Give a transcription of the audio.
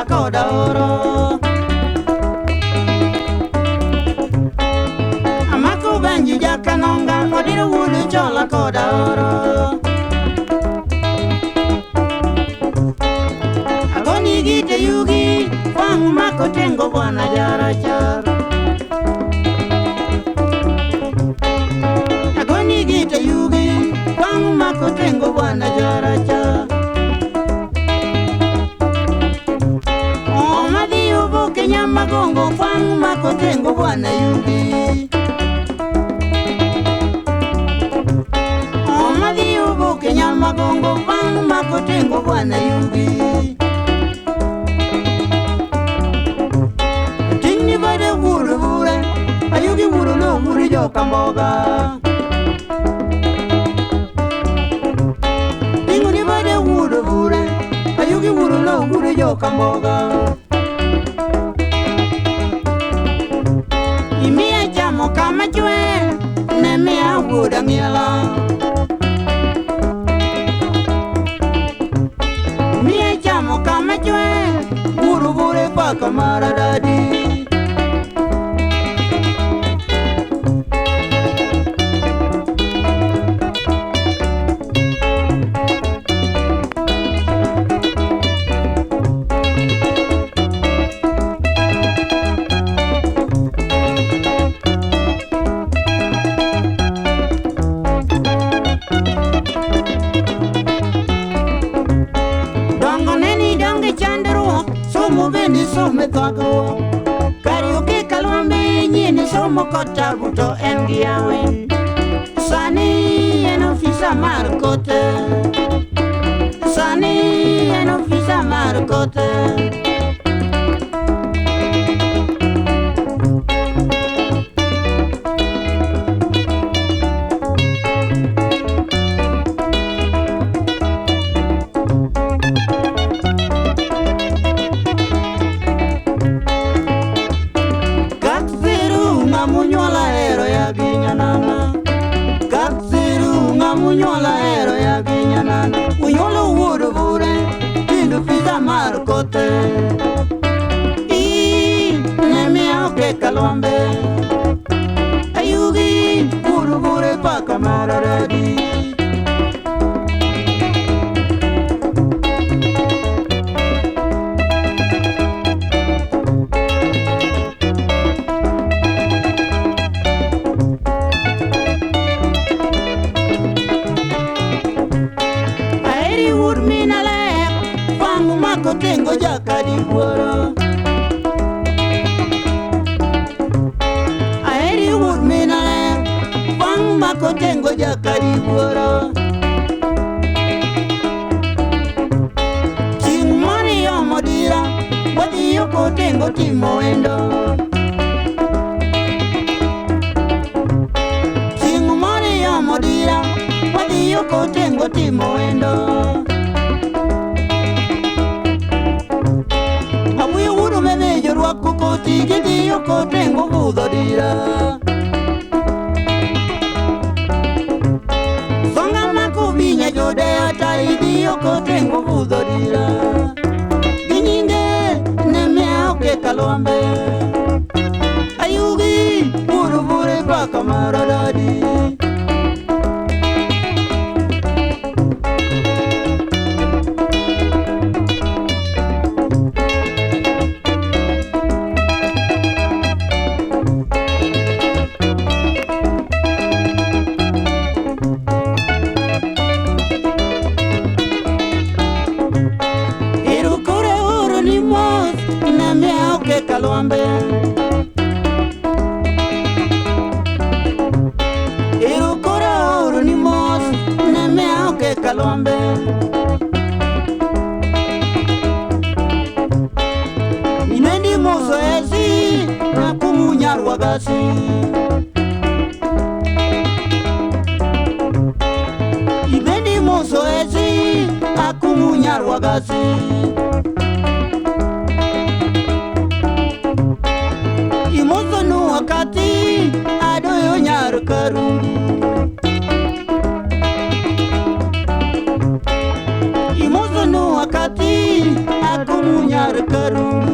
chola koda oro. Amako benji jakanonga odiro wudu chola koda oro. Agoni gite yugi wang mako tengo bwana jara jar. Agoni gite yugi wang mako tengo bwana jara jar. Magongo fang makotengo bwana yugi. Omadi ubu kenya magongo fang makotengo bwana yugi. Tingi bade wuru wure, ayugi wuru lo wuri jo kamboga. Tingi bade wuru wure, ayugi wuru lo wuri jo kamboga. Imia chamo kama chwe, nemea wuda miela. Imia chamo kama chwe, wuru wure kwa kamara dadi. Bendi some thagro karaoke kalwambe nyini somo kota buto engiawen sani en ofisa marcote sani en ofisa marcote Munyola ero ya ginyana Uyolo wudu vure Kindu fiza marcote Nemea oke kalwambe Ayugi wudu vure pa kamara radi Tengo jakadi woro Aeri wood minale Wang mako tengo jakadi woro Ching mori omodira Wadi yoko tengo timo endo Ching mori omodira Wadi yoko tengo timo endo Kukoti kiti yoko tengo budo dira Songa mako vinya jode ata idi yoko tengo budo dira Ginyinge nemea oke kalwambe Ayugi buru bure kwa kamara dadi Kalwambe Irukura uru ni mos Nemea oke kalwambe Inendi moso ezi Nakumunyar wagasi Inendi moso ezi Akumunyar wagasi Wakati adoyo nyar karungu Imozo no wakati akumunya yar karu